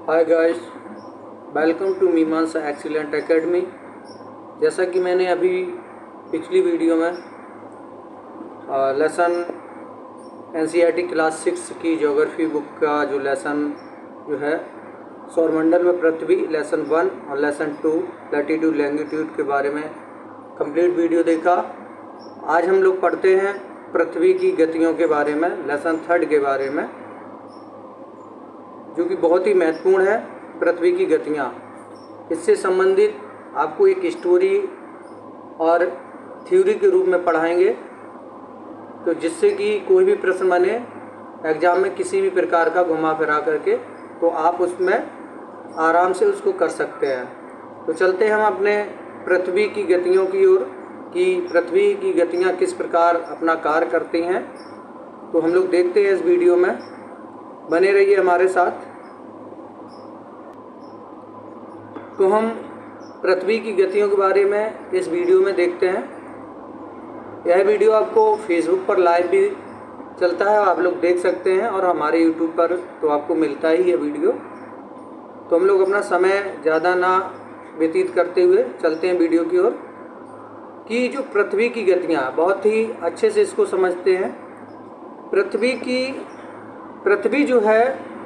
Hi guys, welcome to मीमांसा excellent academy. जैसा कि मैंने अभी पिछली वीडियो में लेसन एनसीईआरटी क्लास 6 की ज्योग्राफी बुक का जो लेसन जो है सौरमंडल में पृथ्वी लेसन 1 और लेसन 2 लैटीट्यूड लैंगिट्यूड के बारे में कंप्लीट वीडियो देखा। आज हम लोग पढ़ते हैं पृथ्वी की गतियों के बारे में, लेसन 3 के बारे में, जो कि बहुत ही महत्वपूर्ण है। पृथ्वी की गतियाँ, इससे संबंधित आपको एक स्टोरी और थ्योरी के रूप में पढ़ाएंगे, तो जिससे कि कोई भी प्रश्न बने एग्जाम में किसी भी प्रकार का घुमा फिरा करके, तो आप उसमें आराम से उसको कर सकते हैं। तो चलते हैं हम अपने पृथ्वी की गतियों की ओर कि पृथ्वी की गतियाँ किस प्रकार अपना कार्य करती हैं। तो हम लोग देखते हैं इस वीडियो में, बने रहिए हमारे साथ। तो हम पृथ्वी की गतियों के बारे में इस वीडियो में देखते हैं। यह वीडियो आपको फेसबुक पर लाइव भी चलता है, आप लोग देख सकते हैं, और हमारे यूट्यूब पर तो आपको मिलता ही है वीडियो। तो हम लोग अपना समय ज़्यादा ना व्यतीत करते हुए चलते हैं वीडियो की ओर कि जो पृथ्वी की गतियाँ, बहुत ही अच्छे से इसको समझते हैं। पृथ्वी जो है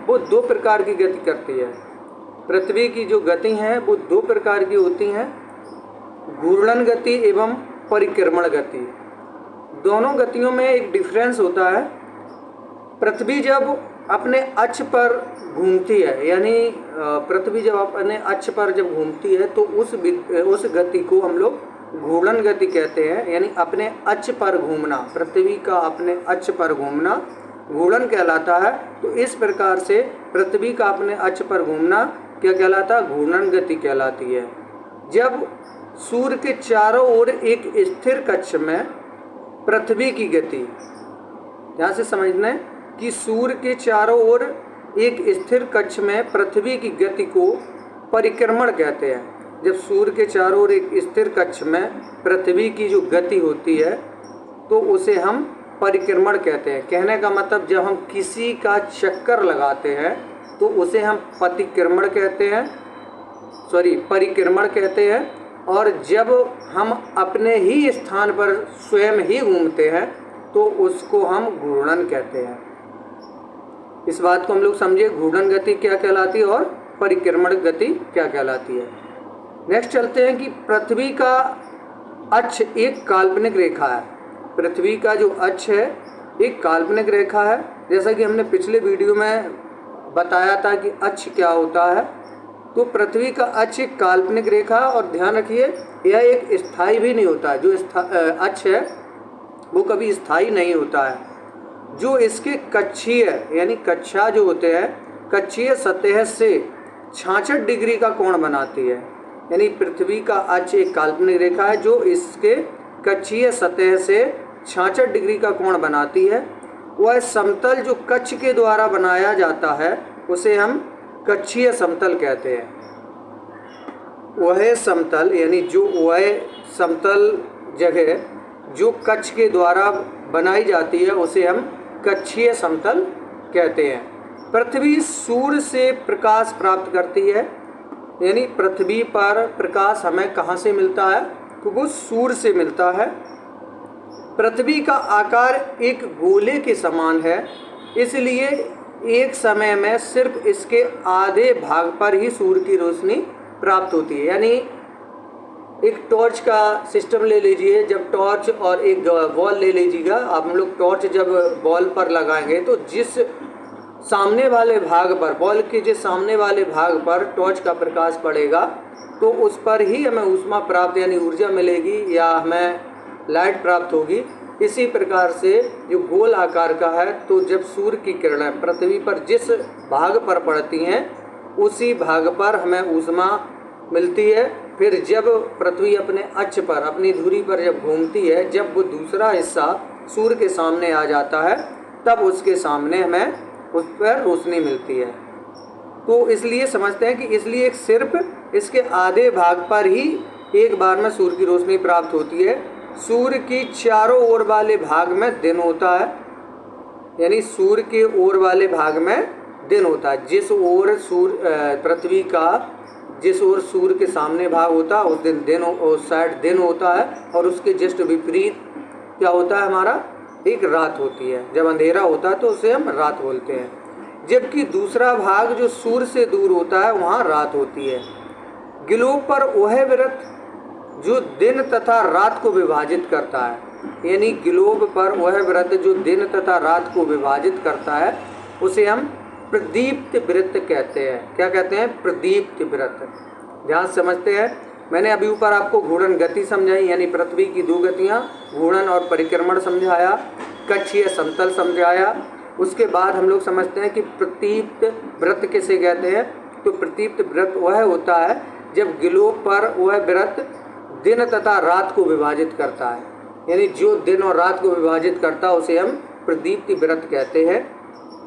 वो दो प्रकार की गति करती है। पृथ्वी की जो गति हैं वो दो प्रकार की होती हैं, घूर्णन गति एवं परिक्रमण गति। दोनों गतियों में एक डिफरेंस होता है। पृथ्वी जब अपने अक्ष पर घूमती है, यानी पृथ्वी जब अपने अक्ष पर जब घूमती है, तो उस गति को हम लोग घूर्णन गति कहते हैं, यानी अपने अक्ष पर घूमना। पृथ्वी का अपने अक्ष पर घूमना घूर्णन कहलाता है। तो इस प्रकार से पृथ्वी का अपने अक्ष पर घूमना क्या कहलाता है? घूर्णन गति कहलाती है। जब सूर्य के चारों ओर एक स्थिर कक्ष में पृथ्वी की गति, ध्यान से समझना है कि सूर्य के चारों ओर एक स्थिर कक्ष में पृथ्वी की गति को परिक्रमण कहते हैं। जब सूर्य के चारों ओर एक स्थिर कक्ष में पृथ्वी की जो गति होती है, तो उसे हम परिक्रमण कहते हैं। कहने का मतलब, जब हम किसी का चक्कर लगाते हैं तो उसे हम परिक्रमण कहते हैं। और जब हम अपने ही स्थान पर स्वयं ही घूमते हैं तो उसको हम घूर्णन कहते हैं। इस बात को हम लोग समझे, घूर्णन गति क्या कहलाती है और परिक्रमण गति क्या कहलाती है। नेक्स्ट चलते हैं कि पृथ्वी का अक्ष एक काल्पनिक रेखा है। पृथ्वी का जो अक्ष है एक काल्पनिक रेखा है। जैसा कि हमने पिछले वीडियो में बताया था कि अक्ष क्या होता है। तो पृथ्वी का अक्ष एक काल्पनिक रेखा, और ध्यान रखिए यह एक स्थायी भी नहीं होता है। जो अक्ष है वो कभी स्थायी नहीं होता है। जो इसके कक्षीय, यानी कक्षा जो होते हैं, कक्षीय सतह से 66 डिग्री का कोण बनाती है। यानी पृथ्वी का अक्ष एक काल्पनिक रेखा है जो इसके कक्षीय सतह से 66 डिग्री का कोण बनाती है। वह समतल जो कक्ष के द्वारा बनाया जाता है उसे हम कक्षीय समतल कहते हैं। वह समतल, यानी जो वह समतल जगह जो कक्ष के द्वारा बनाई जाती है उसे हम कक्षीय समतल कहते हैं। पृथ्वी सूर्य से प्रकाश प्राप्त करती है, यानी पृथ्वी पर प्रकाश हमें कहाँ से मिलता है? तो वो सूर्य से मिलता है। पृथ्वी का आकार एक गोले के समान है, इसलिए एक समय में सिर्फ इसके आधे भाग पर ही सूर्य की रोशनी प्राप्त होती है। यानी एक टॉर्च का सिस्टम ले लीजिए, जब टॉर्च और एक बॉल ले लीजिएगा आप लोग। टॉर्च जब बॉल पर लगाएंगे तो जिस सामने वाले भाग पर, बॉल के जिस सामने वाले भाग पर टॉर्च का प्रकाश पड़ेगा, तो उस पर ही हमें ऊष्मा प्राप्त, यानी ऊर्जा मिलेगी या हमें लाइट प्राप्त होगी। इसी प्रकार से जो गोल आकार का है, तो जब सूर्य की किरणें पृथ्वी पर जिस भाग पर पड़ती हैं उसी भाग पर हमें ऊष्मा मिलती है। फिर जब पृथ्वी अपने अक्ष पर, अपनी धुरी पर जब घूमती है, जब वो दूसरा हिस्सा सूर्य के सामने आ जाता है, तब उसके सामने हमें उस पर रोशनी मिलती है। तो इसलिए समझते हैं कि इसलिए सिर्फ इसके आधे भाग पर ही एक बार में सूर्य की रोशनी प्राप्त होती है। सूर्य की चारों ओर वाले भाग में दिन होता है, यानी सूर्य के ओर वाले भाग में दिन होता है। जिस ओर पृथ्वी का जिस ओर सूर्य के सामने भाग होता है उस साइड दिन होता है, और उसके जस्ट विपरीत क्या होता है हमारा, एक रात होती है। जब अंधेरा होता है तो उसे हम रात बोलते हैं। जबकि दूसरा भाग जो सूर्य से दूर होता है वहाँ रात होती है। ग्लोब पर वह वृत्त जो दिन तथा रात को विभाजित करता है, यानी ग्लोब पर वह वृत्त जो दिन तथा रात को विभाजित करता है उसे हम प्रदीप्त वृत्त कहते हैं। क्या कहते हैं? प्रदीप्त वृत्त। ध्यान समझते हैं, मैंने अभी ऊपर आपको घूर्णन गति समझाई, यानी पृथ्वी की दो गतियाँ, घूर्णन और परिक्रमण समझाया, कक्षीय समतल समझाया। उसके बाद हम लोग समझते हैं कि प्रदीप्त वृत्त किसे कहते हैं। तो प्रदीप्त वृत्त वह होता है जब ग्लोब पर वह वृत्त दिन तथा रात को विभाजित करता है, यानी जो दिन और रात को विभाजित करता है उसे हम प्रदीप्त वृत्त कहते हैं।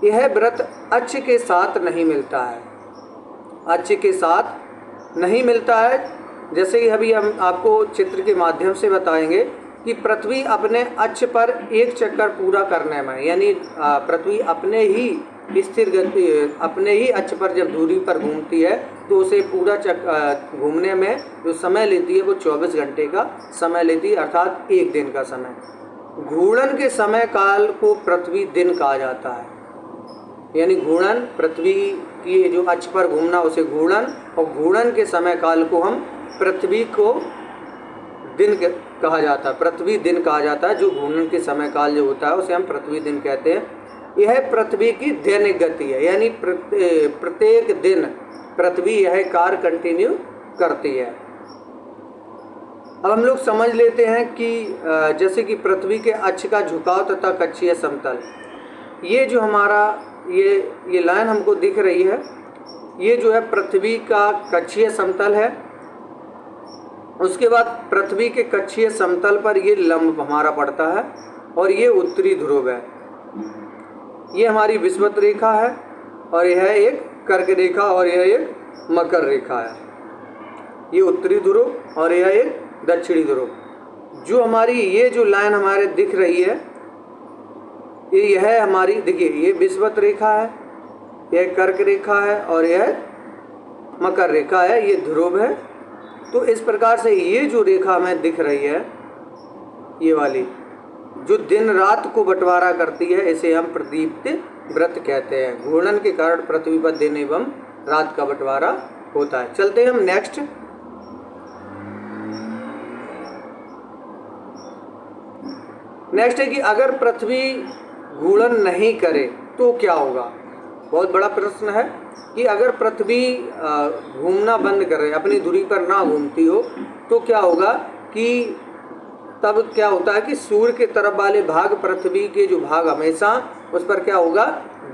यह वृत्त अक्ष के साथ नहीं मिलता है, अक्ष के साथ नहीं मिलता है। जैसे कि अभी हम आपको चित्र के माध्यम से बताएंगे कि पृथ्वी अपने अक्ष पर एक चक्कर पूरा करने में, यानी पृथ्वी अपने ही स्थिर गति अपने ही अक्ष पर जब दूरी पर घूमती है तो उसे पूरा घूमने में जो समय लेती है वो 24 घंटे का समय लेती है, अर्थात एक दिन का समय। घूर्णन के समय काल को पृथ्वी दिन कहा जाता है, यानी घूर्णन पृथ्वी की जो अक्ष पर घूमना उसे घूर्णन, और घूर्णन के समय काल को हम पृथ्वी को दिन कहा जाता है, पृथ्वी दिन कहा जाता है। जो घूर्णन के समय काल जो होता है उसे हम पृथ्वी दिन कहते हैं। यह पृथ्वी की दैनिक गति है, यानी प्रत्येक दिन पृथ्वी यह कार्य कंटिन्यू करती है। अब हम लोग समझ लेते हैं कि जैसे कि पृथ्वी के अक्ष का झुकाव तथा कक्षीय समतल, ये जो हमारा ये लाइन हमको दिख रही है, ये जो है पृथ्वी का कक्षीय समतल है। उसके बाद पृथ्वी के कक्षीय समतल पर ये लंब हमारा पड़ता है, और ये उत्तरी ध्रुव है। ये हमारी विषुवत रेखा है, और यह एक कर्क रेखा, और यह एक मकर रेखा है। ये उत्तरी ध्रुव और यह एक दक्षिणी ध्रुव। जो हमारी ये जो लाइन हमारे दिख रही है, यह हमारी, देखिए ये विषुवत रेखा है, यह कर्क रेखा है, और यह मकर रेखा है, ये ध्रुव है। तो इस प्रकार से ये जो रेखा हमें दिख रही है, ये वाली जो दिन रात को बंटवारा करती है, इसे हम प्रदीप्त वृत्त कहते हैं। घूर्णन के कारण पृथ्वी पर दिन एवं रात का बंटवारा होता है। चलते हैं हम नेक्स्ट। नेक्स्ट है कि अगर पृथ्वी घूर्णन नहीं करे तो क्या होगा। बहुत बड़ा प्रश्न है कि अगर पृथ्वी घूमना बंद करे, अपनी धुरी पर ना घूमती हो, तो क्या होगा कि तब क्या होता है कि सूर्य के तरफ वाले भाग, पृथ्वी के जो भाग हमेशा उस पर क्या होगा,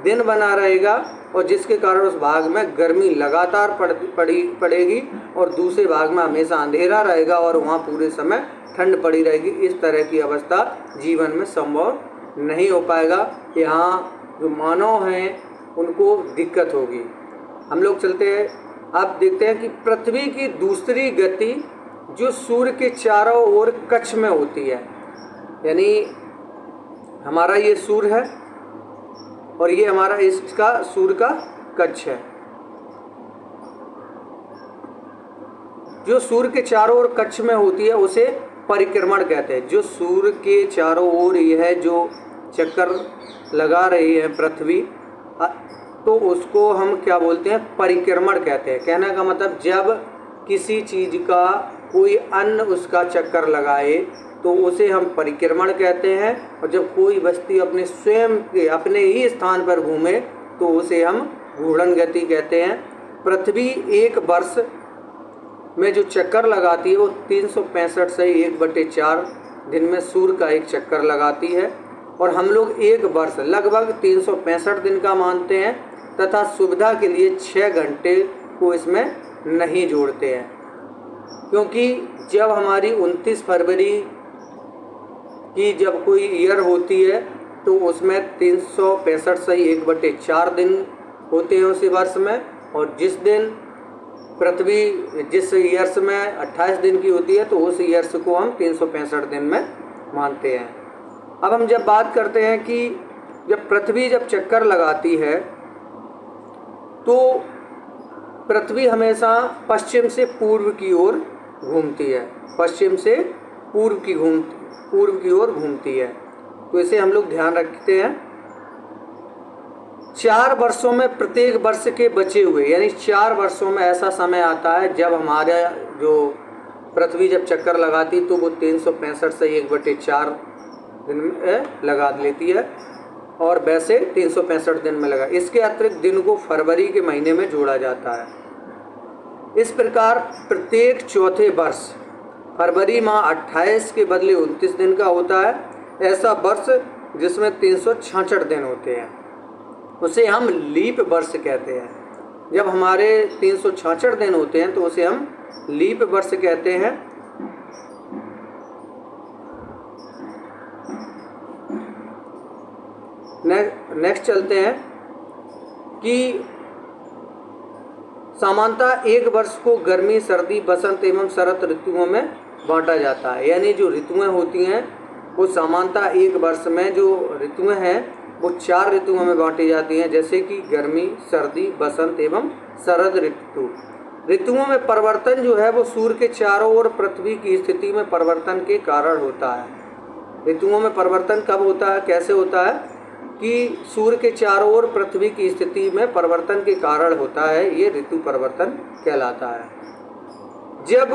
दिन बना रहेगा, और जिसके कारण उस भाग में गर्मी लगातार पड़ेगी, और दूसरे भाग में हमेशा अंधेरा रहेगा और वहाँ पूरे समय ठंड पड़ी रहेगी। इस तरह की अवस्था जीवन में संभव नहीं हो पाएगा। यहाँ जो मानव हैं उनको दिक्कत होगी। हम लोग चलते हैं, आप देखते हैं कि पृथ्वी की दूसरी गति जो सूर्य के चारों ओर कक्ष में होती है, यानी हमारा ये सूर्य है और ये हमारा इसका सूर्य का कक्ष है। जो सूर्य के चारों ओर कक्ष में होती है उसे परिक्रमण कहते हैं। जो सूर्य के चारों ओर यह जो चक्कर लगा रही है पृथ्वी, तो उसको हम क्या बोलते हैं, परिक्रमण कहते हैं। कहने का मतलब जब किसी चीज़ का कोई अन्य उसका चक्कर लगाए तो उसे हम परिक्रमण कहते हैं, और जब कोई वस्तु अपने स्वयं के अपने ही स्थान पर घूमे तो उसे हम घूर्णन गति कहते हैं। पृथ्वी एक वर्ष में जो चक्कर लगाती है वो 365 से 1/4 दिन में सूर्य का एक चक्कर लगाती है, और हम लोग एक वर्ष लगभग 365 दिन का मानते हैं, तथा सुविधा के लिए 6 घंटे को इसमें नहीं जोड़ते हैं, क्योंकि जब हमारी 29 फरवरी की जब कोई ईयर होती है तो उसमें 365 से 1/4 दिन होते हैं उसी वर्ष में, और जिस दिन पृथ्वी जिस ईयर्स में 28 दिन की होती है तो उस ईयर्स को हम 365 दिन में मानते हैं। अब हम जब बात करते हैं कि जब पृथ्वी जब चक्कर लगाती है तो पृथ्वी हमेशा पश्चिम से पूर्व की ओर घूमती है, पश्चिम से पूर्व की ओर घूमती है। तो इसे हम लोग ध्यान रखते हैं। 4 वर्षों में प्रत्येक वर्ष के बचे हुए, यानी 4 वर्षों में ऐसा समय आता है जब हमारे जो पृथ्वी जब चक्कर लगाती तो वो 365 से 1/4 दिन में लगा लेती है, और वैसे 365 दिन में लगा। इसके अतिरिक्त दिन को फरवरी के महीने में जोड़ा जाता है। इस प्रकार प्रत्येक चौथे वर्ष फरवरी माह 28 के बदले 29 दिन का होता है। ऐसा वर्ष जिसमें 366 दिन होते हैं उसे हम लीप वर्ष कहते हैं। जब हमारे 366 दिन होते हैं तो उसे हम लीप वर्ष कहते हैं। नेक्स्ट चलते हैं कि सामान्यतः एक वर्ष को गर्मी, सर्दी, बसंत एवं शरद ऋतुओं में बांटा जाता है। यानी जो ऋतुएं होती हैं वो सामान्यतः एक वर्ष में जो ऋतुएं हैं वो 4 ऋतुओं में बांटी जाती हैं, जैसे कि गर्मी, सर्दी, बसंत एवं शरद ऋतु। ऋतुओं में परिवर्तन जो है वो सूर्य के चारों ओर पृथ्वी की स्थिति में परिवर्तन के कारण होता है। ऋतुओं में परिवर्तन कब होता है, कैसे होता है कि सूर्य के चारों ओर पृथ्वी की स्थिति में परिवर्तन के कारण होता है। ये ऋतु परिवर्तन कहलाता है। जब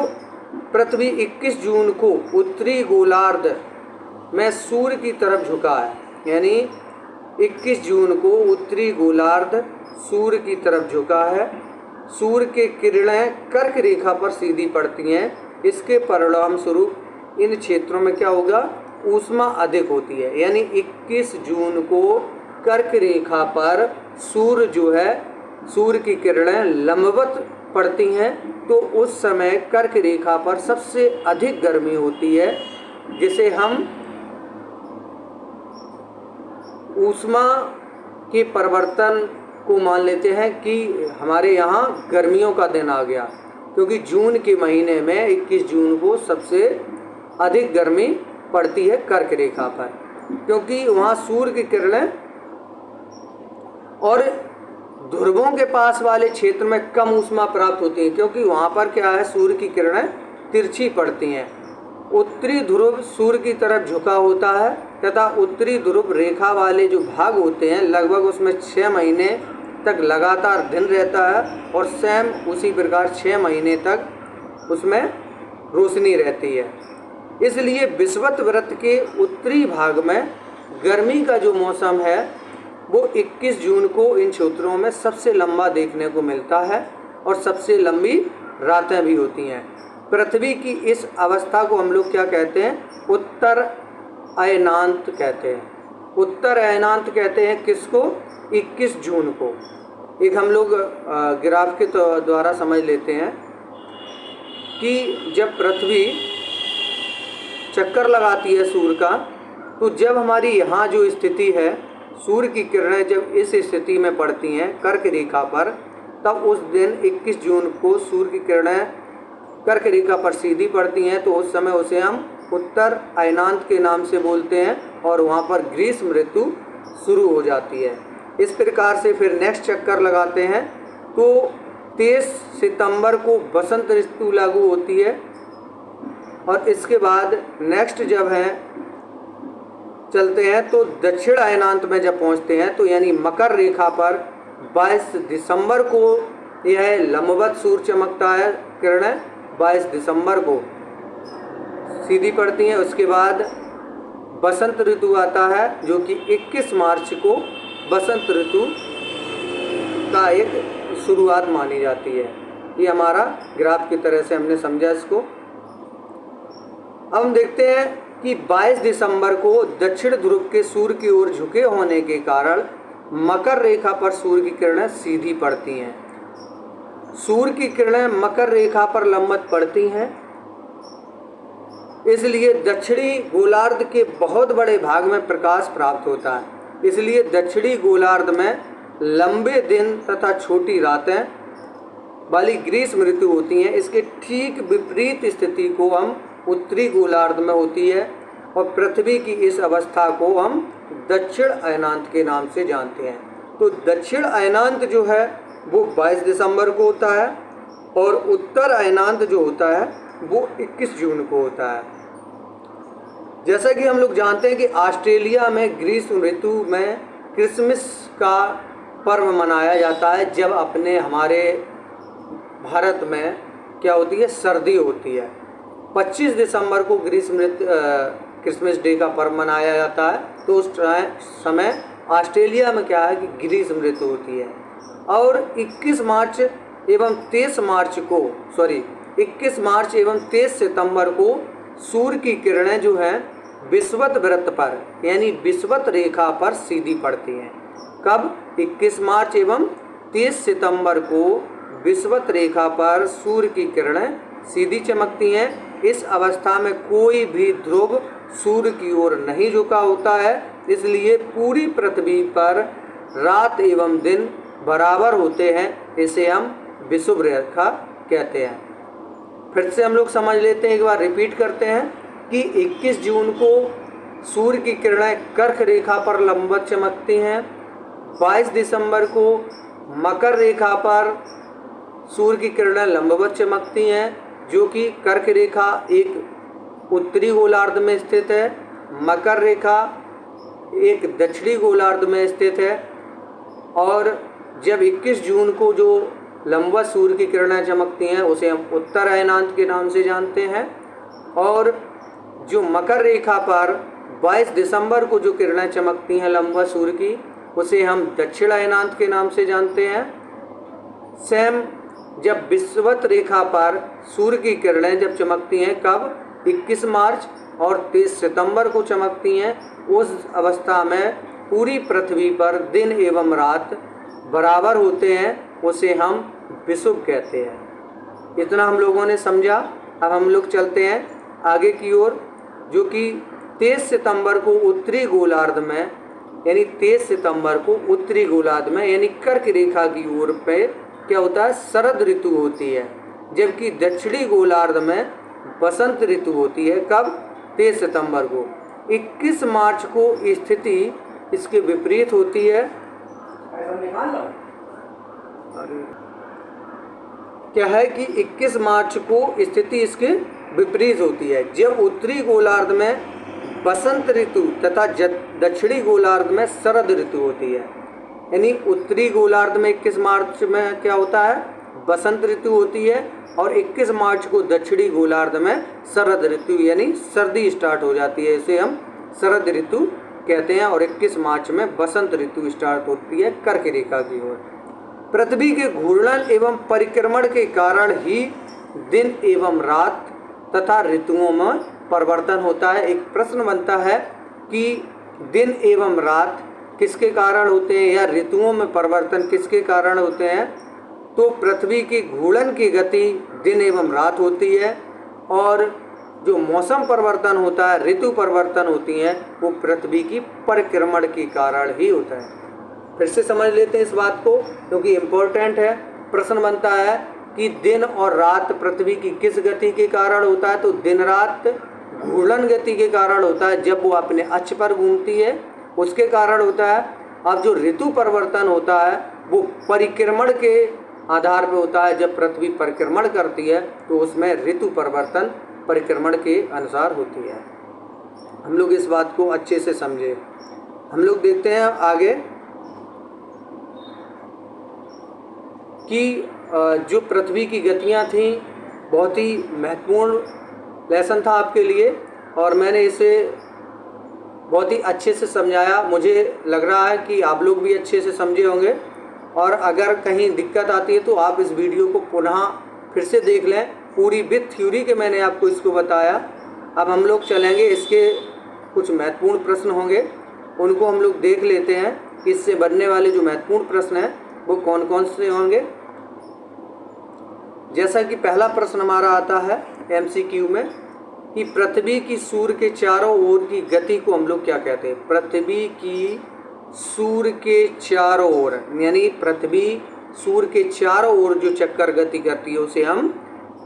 पृथ्वी 21 जून को उत्तरी गोलार्ध में सूर्य की तरफ झुका है, यानी 21 जून को उत्तरी गोलार्ध सूर्य की तरफ झुका है, सूर्य के किरणें कर्क रेखा पर सीधी पड़ती हैं। इसके परिणाम स्वरूप इन क्षेत्रों में क्या होगा, ऊष्मा अधिक होती है। यानी 21 जून को कर्क रेखा पर सूर्य जो है, सूर्य की किरणें लंबवत पड़ती हैं, तो उस समय कर्क रेखा पर सबसे अधिक गर्मी होती है, जिसे हम ऊष्मा के परिवर्तन को मान लेते हैं कि हमारे यहाँ गर्मियों का दिन आ गया, क्योंकि जून के महीने में 21 जून को सबसे अधिक गर्मी पड़ती है कर्क रेखा पर, क्योंकि वहाँ सूर्य की किरणें, और ध्रुवों के पास वाले क्षेत्र में कम ऊष्मा प्राप्त होती है, क्योंकि वहाँ पर क्या है, सूर्य की किरणें तिरछी पड़ती हैं। उत्तरी ध्रुव सूर्य की तरफ झुका होता है तथा उत्तरी ध्रुव रेखा वाले जो भाग होते हैं लगभग उसमें 6 महीने तक लगातार दिन रहता है, और सेम उसी प्रकार 6 महीने तक उसमें रोशनी रहती है। इसलिए विषुवत वृत्त के उत्तरी भाग में गर्मी का जो मौसम है वो 21 जून को इन क्षेत्रों में सबसे लंबा देखने को मिलता है, और सबसे लंबी रातें भी होती हैं। पृथ्वी की इस अवस्था को हम लोग क्या कहते हैं, उत्तर अयनांत कहते हैं। उत्तर अयनांत कहते हैं किसको, 21 जून को। एक हम लोग ग्राफ के द्वारा समझ लेते हैं कि जब पृथ्वी चक्कर लगाती है सूर्य का, तो जब हमारी यहाँ जो स्थिति है, सूर्य की किरणें जब इस स्थिति में पड़ती हैं कर्क रेखा पर, तब उस दिन 21 जून को सूर्य की किरणें कर्क रेखा पर सीधी पड़ती हैं, तो उस समय उसे हम उत्तर अयनांत के नाम से बोलते हैं, और वहाँ पर ग्रीष्म ऋतु शुरू हो जाती है। इस प्रकार से फिर नेक्स्ट चक्कर लगाते हैं तो 23 सितंबर को बसंत ऋतु लागू होती है, और इसके बाद नेक्स्ट जब है चलते हैं तो दक्षिण अयनांत में जब पहुंचते हैं तो यानी मकर रेखा पर 22 दिसंबर को यह लंबवत सूर्य चमकता है, किरणें 22 दिसंबर को सीधी पड़ती हैं। उसके बाद बसंत ऋतु आता है जो कि 21 मार्च को बसंत ऋतु का एक शुरुआत मानी जाती है। ये हमारा ग्राफ की तरह से हमने समझा इसको। अब हम देखते हैं कि 22 दिसंबर को दक्षिण ध्रुव के सूर्य की ओर झुके होने के कारण मकर रेखा पर सूर्य की किरणें सीधी पड़ती हैं। सूर्य की किरणें मकर रेखा पर लंबवत पड़ती हैं, इसलिए दक्षिणी गोलार्ध के बहुत बड़े भाग में प्रकाश प्राप्त होता है। इसलिए दक्षिणी गोलार्ध में लंबे दिन तथा छोटी रातें वाली ग्रीष्म ऋतु होती हैं। इसके ठीक विपरीत स्थिति को हम उत्तरी गोलार्ध में होती है, और पृथ्वी की इस अवस्था को हम दक्षिण अयनांत के नाम से जानते हैं। तो दक्षिण अयनांत जो है वो 22 दिसंबर को होता है और उत्तर अयनांत जो होता है वो 21 जून को होता है। जैसा कि हम लोग जानते हैं कि ऑस्ट्रेलिया में ग्रीष्म ऋतु में क्रिसमस का पर्व मनाया जाता है, जब अपने हमारे भारत में क्या होती है, सर्दी होती है। 25 दिसंबर को क्रिसमस डे का पर्व मनाया जाता है। तो उस समय ऑस्ट्रेलिया में क्या है कि ग्रीष्म ऋतु होती है। और 21 मार्च एवं 23 सितंबर को सूर्य की किरणें जो हैं विषुवत वृत्त पर यानी विषुवत रेखा पर सीधी पड़ती हैं। कब? 21 मार्च एवं 23 सितंबर को विषुवत रेखा पर सूर्य की किरणें सीधी चमकती हैं। इस अवस्था में कोई भी ध्रुव सूर्य की ओर नहीं झुका होता है, इसलिए पूरी पृथ्वी पर रात एवं दिन बराबर होते हैं। इसे हम विषुव रेखा कहते हैं। फिर से हम लोग समझ लेते हैं, एक बार रिपीट करते हैं कि 21 जून को सूर्य की किरणें कर्क रेखा पर लंबवत चमकती हैं। 22 दिसंबर को मकर रेखा पर सूर्य की किरणें लंबवत चमकती हैं, जो कि कर्क रेखा एक उत्तरी गोलार्ध में स्थित है, मकर रेखा एक दक्षिणी गोलार्ध में स्थित है। और जब 21 जून को जो लंबवत सूर्य की किरणें चमकती हैं उसे हम उत्तर अयनांत के नाम से जानते हैं। और जो मकर रेखा पर 22 दिसंबर को जो किरणें चमकती हैं लंबवत सूर्य की, उसे हम दक्षिण अयनांत के नाम से जानते हैं। सेम जब विषुवत रेखा पर सूर्य की किरणें जब चमकती हैं, कब? 21 मार्च और 23 सितंबर को चमकती हैं। उस अवस्था में पूरी पृथ्वी पर दिन एवं रात बराबर होते हैं, उसे हम विषुव कहते हैं। इतना हम लोगों ने समझा। अब हम लोग चलते हैं आगे की ओर, जो कि 23 सितंबर को उत्तरी गोलार्ध में यानी 23 सितंबर को उत्तरी गोलार्ध में यानी कर्क रेखा की ओर पे क्या होता है, शरद ऋतु होती है, जबकि दक्षिणी गोलार्ध में बसंत ऋतु होती है। कब? 23 सितंबर को। 21 मार्च को स्थिति इसके विपरीत होती है। क्या है कि 21 मार्च को स्थिति इसके विपरीत होती है, जब उत्तरी गोलार्ध में बसंत ऋतु तथा दक्षिणी गोलार्ध में शरद ऋतु होती है। यानी उत्तरी गोलार्ध में 21 मार्च में क्या होता है, बसंत ऋतु होती है, और 21 मार्च को दक्षिणी गोलार्ध में शरद ऋतु यानी सर्दी स्टार्ट हो जाती है। इसे हम शरद ऋतु कहते हैं। और 21 मार्च में बसंत ऋतु स्टार्ट होती है कर्क रेखा की ओर। पृथ्वी के घूर्णन एवं परिक्रमण के कारण ही दिन एवं रात तथा ऋतुओं में परिवर्तन होता है। एक प्रश्न बनता है कि दिन एवं रात किसके कारण होते हैं या ऋतुओं में परिवर्तन किसके कारण होते हैं? तो पृथ्वी की घूर्णन की गति दिन एवं रात होती है, और जो मौसम परिवर्तन होता है, ऋतु परिवर्तन होती हैं, वो पृथ्वी की परिक्रमण के कारण ही होता है। फिर से समझ लेते हैं इस बात को, क्योंकि इम्पोर्टेंट है। प्रश्न बनता है कि दिन और रात पृथ्वी की किस गति के कारण होता है? तो दिन रात घूर्णन गति के कारण होता है, जब वो अपने अक्ष पर घूमती है उसके कारण होता है। अब जो ऋतु परिवर्तन होता है वो परिक्रमण के आधार पर होता है। जब पृथ्वी परिक्रमण करती है तो उसमें ऋतु परिवर्तन परिक्रमण के अनुसार होती है। हम लोग इस बात को अच्छे से समझे। हम लोग देखते हैं आगे कि जो पृथ्वी की गतियाँ थीं, बहुत ही महत्वपूर्ण लेसन था आपके लिए, और मैंने इसे बहुत ही अच्छे से समझाया। मुझे लग रहा है कि आप लोग भी अच्छे से समझे होंगे, और अगर कहीं दिक्कत आती है तो आप इस वीडियो को पुनः फिर से देख लें। पूरी विथ थ्योरी के मैंने आपको इसको बताया। अब हम लोग चलेंगे, इसके कुछ महत्वपूर्ण प्रश्न होंगे, उनको हम लोग देख लेते हैं। इससे बनने वाले जो महत्वपूर्ण प्रश्न हैं वो कौन कौन से होंगे। जैसा कि पहला प्रश्न हमारा आता है MCQ में कि पृथ्वी की सूर्य के चारों ओर की गति को हम लोग क्या कहते हैं? पृथ्वी की सूर्य के चारों ओर यानी पृथ्वी सूर्य के चारों ओर जो चक्कर गति करती है उसे हम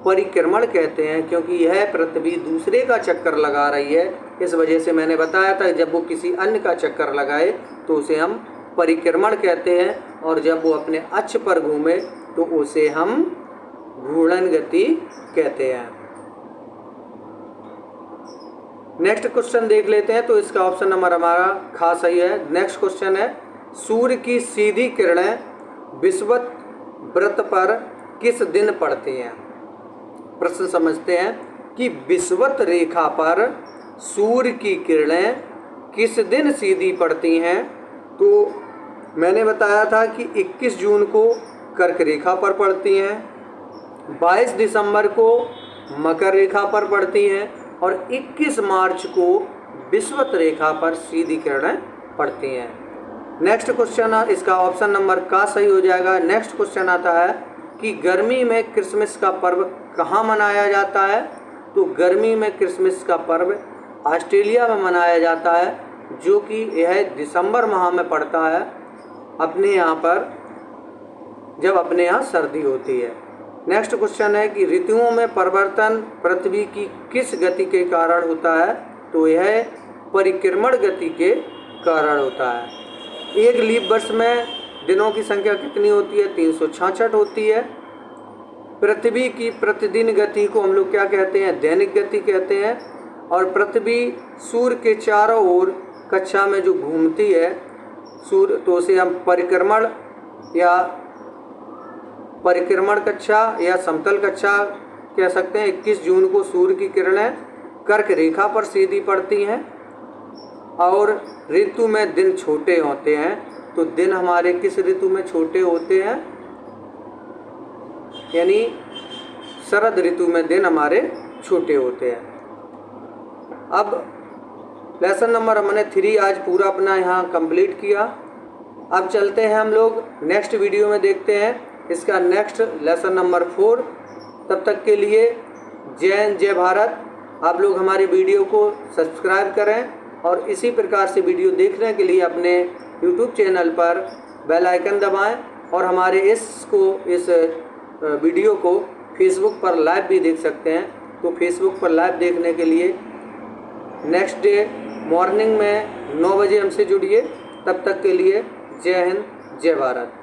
परिक्रमण कहते हैं, क्योंकि यह पृथ्वी दूसरे का चक्कर लगा रही है। इस वजह से मैंने बताया था जब वो किसी अन्य का चक्कर लगाए तो उसे हम परिक्रमण कहते हैं। और जब वो अपने अक्ष पर घूमे तो उसे हम घूर्णन गति कहते हैं। नेक्स्ट क्वेश्चन देख लेते हैं। तो इसका ऑप्शन नंबर हमारा खास सही है। नेक्स्ट क्वेश्चन है, सूर्य की सीधी किरणें विषुवत वृत्त पर किस दिन पड़ती हैं? प्रश्न समझते हैं कि विषुवत रेखा पर सूर्य की किरणें किस दिन सीधी पड़ती हैं। तो मैंने बताया था कि 21 जून को कर्क रेखा पर पड़ती हैं, 22 दिसंबर को मकर रेखा पर पड़ती हैं और 21 मार्च को विषुवत रेखा पर सीधी किरणें पड़ती हैं। नेक्स्ट क्वेश्चन, इसका ऑप्शन नंबर का सही हो जाएगा। नेक्स्ट क्वेश्चन आता है कि गर्मी में क्रिसमस का पर्व कहाँ मनाया जाता है? तो गर्मी में क्रिसमस का पर्व ऑस्ट्रेलिया में मनाया जाता है, जो कि यह दिसंबर माह में पड़ता है अपने यहाँ पर, जब अपने यहाँ सर्दी होती है। नेक्स्ट क्वेश्चन है कि ऋतुओं में परिवर्तन पृथ्वी की किस गति के कारण होता है? तो यह परिक्रमण गति के कारण होता है। एक लीप वर्ष में दिनों की संख्या कितनी होती है? 366 होती है। पृथ्वी की प्रतिदिन गति को हम लोग क्या कहते हैं? दैनिक गति कहते हैं। और पृथ्वी सूर्य के चारों ओर कक्षा में जो घूमती है सूर्य, तो उसे हम परिक्रमण कक्षा या समतल कक्षा कह सकते हैं। 21 जून को सूर्य की किरणें कर्क रेखा पर सीधी पड़ती हैं और ऋतु में दिन छोटे होते हैं। तो दिन हमारे किस ऋतु में छोटे होते हैं? यानी शरद ऋतु में दिन हमारे छोटे होते हैं। अब लेसन नंबर हमने 3 आज पूरा अपना यहाँ कंप्लीट किया। अब चलते हैं हम लोग नेक्स्ट वीडियो में, देखते हैं इसका नेक्स्ट लेसन नंबर 4। तब तक के लिए जय हिंद, जय भारत। आप लोग हमारी वीडियो को सब्सक्राइब करें और इसी प्रकार से वीडियो देखने के लिए अपने यूट्यूब चैनल पर बेल आइकन दबाएं और हमारे इस वीडियो को फेसबुक पर लाइव भी देख सकते हैं। तो फेसबुक पर लाइव देखने के लिए नेक्स्ट डे मॉर्निंग में 9 बजे हमसे जुड़िए। तब तक के लिए जय हिंद, जय भारत।